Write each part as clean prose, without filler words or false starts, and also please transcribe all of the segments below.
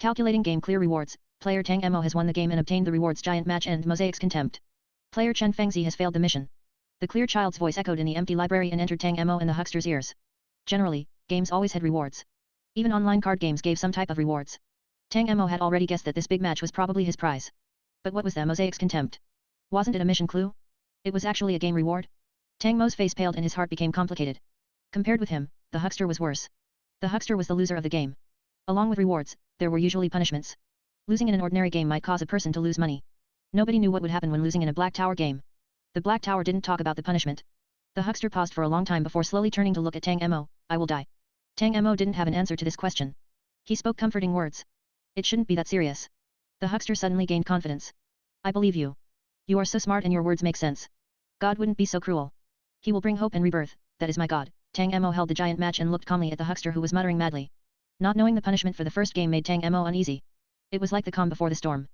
Calculating game clear rewards. Player Tang Mo has won the game and obtained the rewards Giant Match and Mosaic's Contempt. Player Chen Fengzi has failed the mission. The clear child's voice echoed in the empty library and entered Tang Mo and the huckster's ears. Generally, games always had rewards. Even online card games gave some type of rewards. Tang Mo had already guessed that this big match was probably his prize. But what was the Mosaic's Contempt? Wasn't it a mission clue? It was actually a game reward? Tang Mo's face paled and his heart became complicated. Compared with him, the huckster was worse. The huckster was the loser of the game. Along with rewards, there were usually punishments. Losing in an ordinary game might cause a person to lose money. Nobody knew what would happen when losing in a Black Tower game. The Black Tower didn't talk about the punishment. The huckster paused for a long time before slowly turning to look at Tang Mo. I will die. Tang Mo didn't have an answer to this question. He spoke comforting words. It shouldn't be that serious. The huckster suddenly gained confidence. I believe you. You are so smart and your words make sense. God wouldn't be so cruel. He will bring hope and rebirth, that is my God. Tang Mo held the giant match and looked calmly at the huckster who was muttering madly. Not knowing the punishment for the first game made Tang Mo uneasy. It was like the calm before the storm.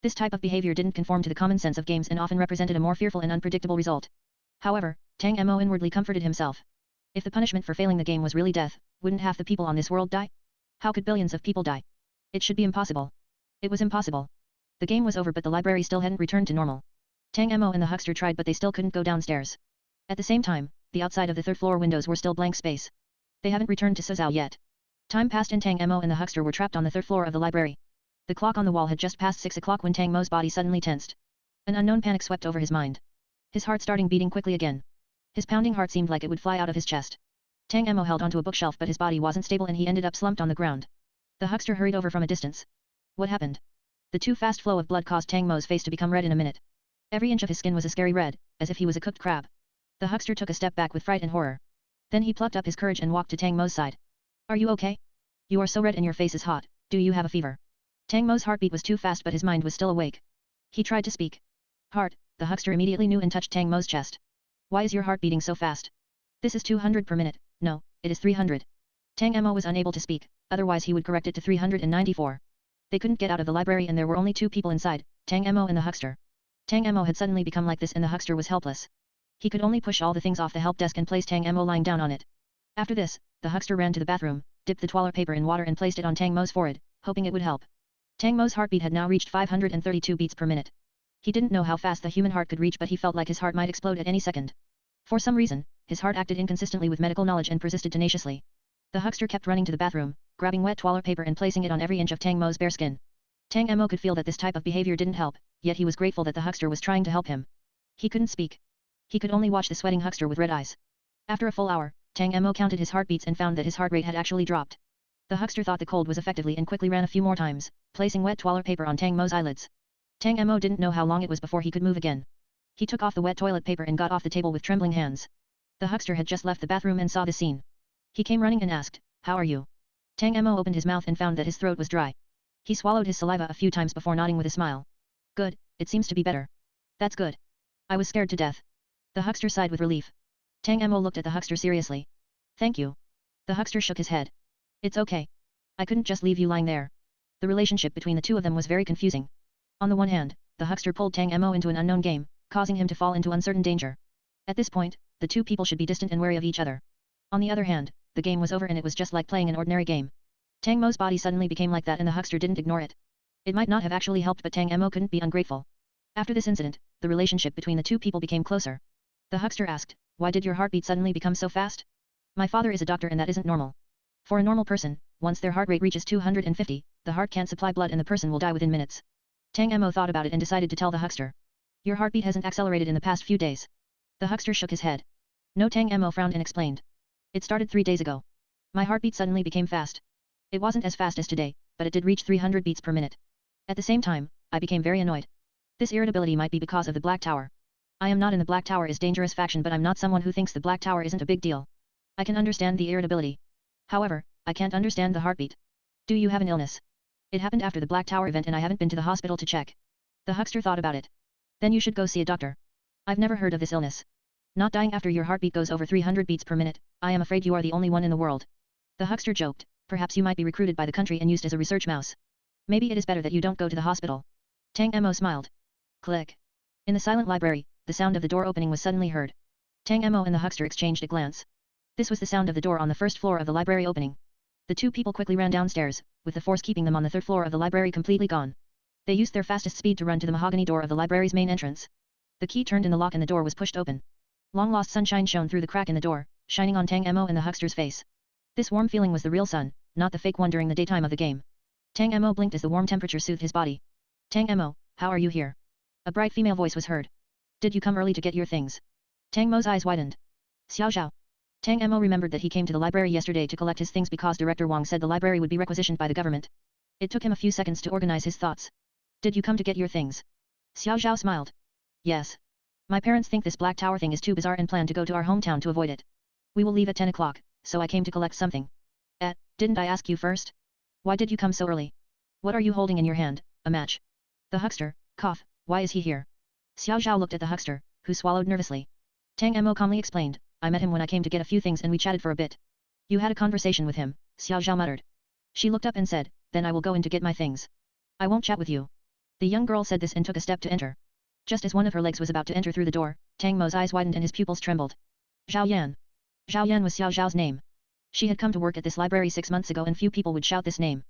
This type of behavior didn't conform to the common sense of games and often represented a more fearful and unpredictable result. However, Tang Mo inwardly comforted himself. If the punishment for failing the game was really death, wouldn't half the people on this world die? How could billions of people die? It should be impossible. It was impossible. The game was over but the library still hadn't returned to normal. Tang Mo and the huckster tried but they still couldn't go downstairs. At the same time, the outside of the third floor windows were still blank space. They haven't returned to Suzhou yet. Time passed and Tang Mo and the huckster were trapped on the third floor of the library. The clock on the wall had just passed 6 o'clock when Tang Mo's body suddenly tensed. An unknown panic swept over his mind. His heart starting beating quickly again. His pounding heart seemed like it would fly out of his chest. Tang Mo held onto a bookshelf but his body wasn't stable and he ended up slumped on the ground. The huckster hurried over from a distance. What happened? The too fast flow of blood caused Tang Mo's face to become red in a minute. Every inch of his skin was a scary red, as if he was a cooked crab. The huckster took a step back with fright and horror. Then he plucked up his courage and walked to Tang Mo's side. Are you okay? You are so red and your face is hot, do you have a fever? Tang Mo's heartbeat was too fast but his mind was still awake. He tried to speak. Heart, the huckster immediately knew and touched Tang Mo's chest. Why is your heart beating so fast? This is 200 per minute, no, it is 300. Tang Mo was unable to speak, otherwise he would correct it to 394. They couldn't get out of the library and there were only 2 people inside, Tang Mo and the huckster. Tang Mo had suddenly become like this and the huckster was helpless. He could only push all the things off the help desk and place Tang Mo lying down on it. After this, the huckster ran to the bathroom, dipped the toilet paper in water and placed it on Tang Mo's forehead, hoping it would help. Tang Mo's heartbeat had now reached 532 beats per minute. He didn't know how fast the human heart could reach but he felt like his heart might explode at any second. For some reason, his heart acted inconsistently with medical knowledge and persisted tenaciously. The huckster kept running to the bathroom, grabbing wet toilet paper and placing it on every inch of Tang Mo's bare skin. Tang Mo could feel that this type of behavior didn't help, yet he was grateful that the huckster was trying to help him. He couldn't speak. He could only watch the sweating huckster with red eyes. After a full hour, Tang Mo counted his heartbeats and found that his heart rate had actually dropped. The huckster thought the cold was effectively and quickly ran a few more times, placing wet toilet paper on Tang Mo's eyelids. Tang Mo didn't know how long it was before he could move again. He took off the wet toilet paper and got off the table with trembling hands. The huckster had just left the bathroom and saw the scene. He came running and asked, "How are you?" Tang Mo opened his mouth and found that his throat was dry. He swallowed his saliva a few times before nodding with a smile. "Good, it seems to be better." "That's good. I was scared to death." The huckster sighed with relief. Tang Mo looked at the huckster seriously. "Thank you." The huckster shook his head. "It's okay. I couldn't just leave you lying there." The relationship between the two of them was very confusing. On the one hand, the huckster pulled Tang Mo into an unknown game, causing him to fall into uncertain danger. At this point, the two people should be distant and wary of each other. On the other hand, the game was over and it was just like playing an ordinary game. Tang Mo's body suddenly became like that and the huckster didn't ignore it. It might not have actually helped but Tang Mo couldn't be ungrateful. After this incident, the relationship between the two people became closer. The huckster asked, "Why did your heartbeat suddenly become so fast?" "My father is a doctor and that isn't normal. For a normal person, once their heart rate reaches 250, the heart can't supply blood and the person will die within minutes." Tang Mo thought about it and decided to tell the huckster. "Your heartbeat hasn't accelerated in the past few days." The huckster shook his head. No, Tang Mo frowned and explained. "It started 3 days ago. My heartbeat suddenly became fast. It wasn't as fast as today, but it did reach 300 beats per minute. At the same time, I became very annoyed. This irritability might be because of the Black Tower. I am not in the Black Tower is dangerous faction but I'm not someone who thinks the Black Tower isn't a big deal. I can understand the irritability. However, I can't understand the heartbeat. Do you have an illness?" "It happened after the Black Tower event and I haven't been to the hospital to check." The huckster thought about it. "Then you should go see a doctor. I've never heard of this illness. Not dying after your heartbeat goes over 300 beats per minute, I am afraid you are the only one in the world." The huckster joked, "Perhaps you might be recruited by the country and used as a research mouse. Maybe it is better that you don't go to the hospital." Tang Mo smiled. Click. In the silent library, the sound of the door opening was suddenly heard. Tang Mo and the huckster exchanged a glance. This was the sound of the door on the first floor of the library opening. The two people quickly ran downstairs, with the force keeping them on the third floor of the library completely gone. They used their fastest speed to run to the mahogany door of the library's main entrance. The key turned in the lock and the door was pushed open. Long-lost sunshine shone through the crack in the door, shining on Tang Mo and the huckster's face. This warm feeling was the real sun, not the fake one during the daytime of the game. Tang Mo blinked as the warm temperature soothed his body. Tang Mo, how are you here? A bright female voice was heard. Did you come early to get your things? Tang Mo's eyes widened. Xiao Zhao. Tang Mo remembered that he came to the library yesterday to collect his things because Director Wang said the library would be requisitioned by the government. It took him a few seconds to organize his thoughts. Did you come to get your things? Xiao Zhao smiled. Yes. My parents think this Black Tower thing is too bizarre and plan to go to our hometown to avoid it. We will leave at 10 o'clock, so I came to collect something. Didn't I ask you first? Why did you come so early? What are you holding in your hand, a match? The huckster, cough, why is he here? Xiao Zhao looked at the huckster, who swallowed nervously. Tang Mo calmly explained, I met him when I came to get a few things and we chatted for a bit. You had a conversation with him, Xiao Zhao muttered. She looked up and said, then I will go in to get my things. I won't chat with you. The young girl said this and took a step to enter. Just as one of her legs was about to enter through the door, Tang Mo's eyes widened and his pupils trembled. Zhao Yan. Zhao Yan was Xiao Zhao's name. She had come to work at this library 6 months ago and few people would shout this name.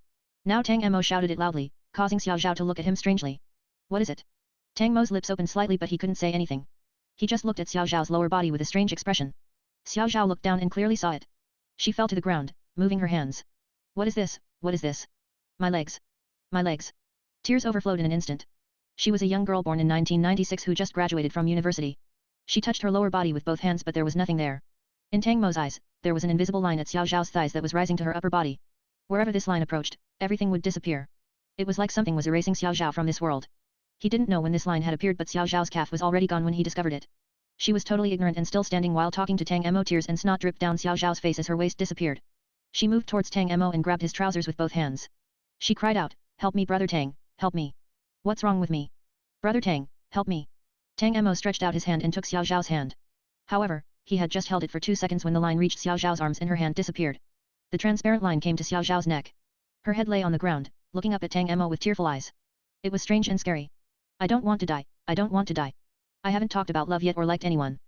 Now Tang Mo shouted it loudly, causing Xiao Zhao to look at him strangely. What is it? Tang Mo's lips opened slightly but he couldn't say anything. He just looked at Xiao Zhao's lower body with a strange expression. Xiao Zhao looked down and clearly saw it. She fell to the ground, moving her hands. What is this? What is this? My legs. My legs. Tears overflowed in an instant. She was a young girl born in 1996 who just graduated from university. She touched her lower body with both hands but there was nothing there. In Tang Mo's eyes, there was an invisible line at Xiao Zhao's thighs that was rising to her upper body. Wherever this line approached, everything would disappear. It was like something was erasing Xiao Zhao from this world. He didn't know when this line had appeared but Xiao Zhao's calf was already gone when he discovered it. She was totally ignorant and still standing while talking to Tang Mo. Tears and snot dripped down Xiao Zhao's face as her waist disappeared. She moved towards Tang Mo and grabbed his trousers with both hands. She cried out, help me brother Tang, help me. What's wrong with me? Brother Tang, help me. Tang Mo stretched out his hand and took Xiao Zhao's hand. However, he had just held it for 2 seconds when the line reached Xiao Zhao's arms and her hand disappeared. The transparent line came to Xiao Zhao's neck. Her head lay on the ground, looking up at Tang Mo with tearful eyes. It was strange and scary. I don't want to die, I don't want to die. I haven't talked about love yet or liked anyone.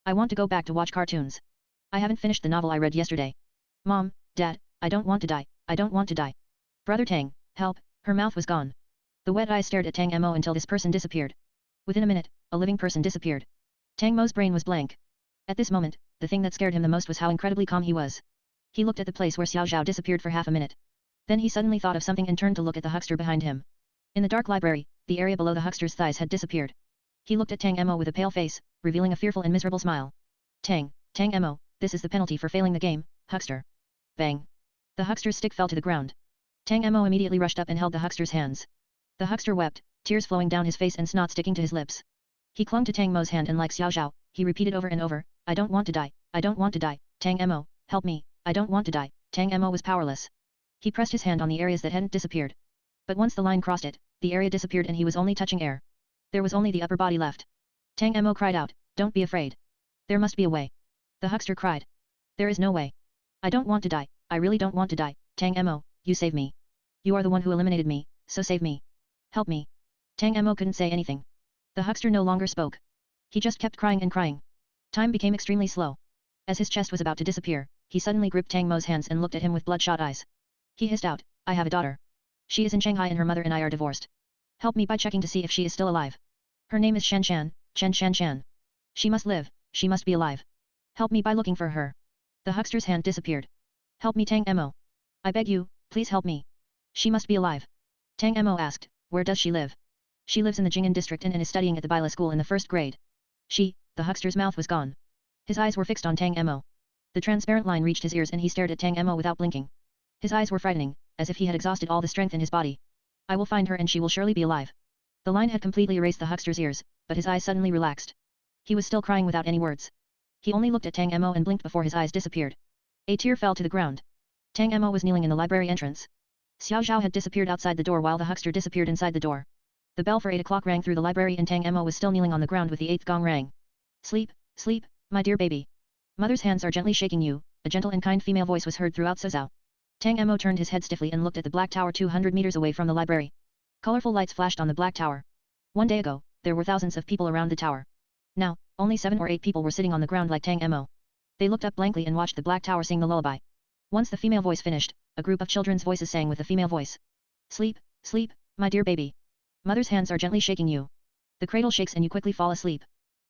I want to go back to watch cartoons. I haven't finished the novel I read yesterday. Mom, Dad, I don't want to die, I don't want to die. Brother Tang, help, her mouth was gone. The wet eyes stared at Tang Mo until this person disappeared. Within a minute, a living person disappeared. Tang Mo's brain was blank. At this moment, the thing that scared him the most was how incredibly calm he was. He looked at the place where Xiao Zhao disappeared for half a minute. Then he suddenly thought of something and turned to look at the huckster behind him. In the dark library, the area below the huckster's thighs had disappeared. He looked at Tang Mo with a pale face, revealing a fearful and miserable smile. Tang Mo, this is the penalty for failing the game, huckster. Bang. The huckster's stick fell to the ground. Tang Mo immediately rushed up and held the huckster's hands. The huckster wept, tears flowing down his face and snot sticking to his lips. He clung to Tang Mo's hand and like Xiao Zhao, he repeated over and over, I don't want to die, I don't want to die, Tang Mo, help me, I don't want to die. Tang Mo was powerless. He pressed his hand on the areas that hadn't disappeared. But once the line crossed it, the area disappeared and he was only touching air. There was only the upper body left. Tang Mo cried out, don't be afraid. There must be a way. The huckster cried. There is no way. I don't want to die, I really don't want to die, Tang Mo, you save me. You are the one who eliminated me, so save me. Help me. Tang Mo couldn't say anything. The huckster no longer spoke. He just kept crying and crying. Time became extremely slow. As his chest was about to disappear, he suddenly gripped Tang Mo's hands and looked at him with bloodshot eyes. He hissed out, I have a daughter. She is in Shanghai and her mother and I are divorced. Help me by checking to see if she is still alive. Her name is Chen Shan. She must live, she must be alive. Help me by looking for her. The huckster's hand disappeared. Help me Tang Mo. I beg you, please help me. She must be alive. Tang Mo asked, where does she live? She lives in the Jing'an district and is studying at the Bila school in the 1st grade. The huckster's mouth was gone. His eyes were fixed on Tang Mo. The transparent line reached his ears and he stared at Tang Mo without blinking. His eyes were frightening, as if he had exhausted all the strength in his body. I will find her and she will surely be alive. The line had completely erased the huckster's ears, but his eyes suddenly relaxed. He was still crying without any words. He only looked at Tang Mo and blinked before his eyes disappeared. A tear fell to the ground. Tang Mo was kneeling in the library entrance. Xiao Zhao had disappeared outside the door while the huckster disappeared inside the door. The bell for 8 o'clock rang through the library and Tang Mo was still kneeling on the ground with the 8th gong rang. Sleep, sleep, my dear baby. Mother's hands are gently shaking you, a gentle and kind female voice was heard throughout Suzhou. Tang Mo turned his head stiffly and looked at the black tower 200 meters away from the library. Colorful lights flashed on the black tower. One day ago, there were thousands of people around the tower. Now, only 7 or 8 people were sitting on the ground like Tang Mo. They looked up blankly and watched the black tower sing the lullaby. Once the female voice finished, a group of children's voices sang with the female voice. Sleep, sleep, my dear baby. Mother's hands are gently shaking you. The cradle shakes and you quickly fall asleep.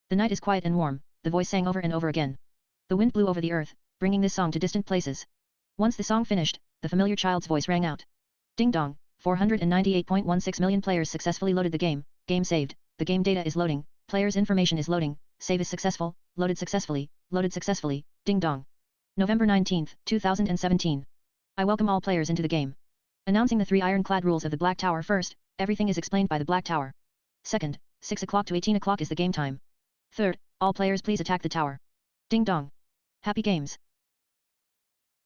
The night is quiet and warm, the voice sang over and over again. The wind blew over the earth, bringing this song to distant places. Once the song finished, the familiar child's voice rang out. Ding dong, 498.16 million players successfully loaded the game, game saved, the game data is loading, players' information is loading, save is successful, loaded successfully, ding dong. November 19, 2017. I welcome all players into the game. Announcing the 3 ironclad rules of the Black Tower. First, everything is explained by the Black Tower. Second, 6 o'clock to 18 o'clock is the game time. Third, all players please attack the tower. Ding dong. Happy games.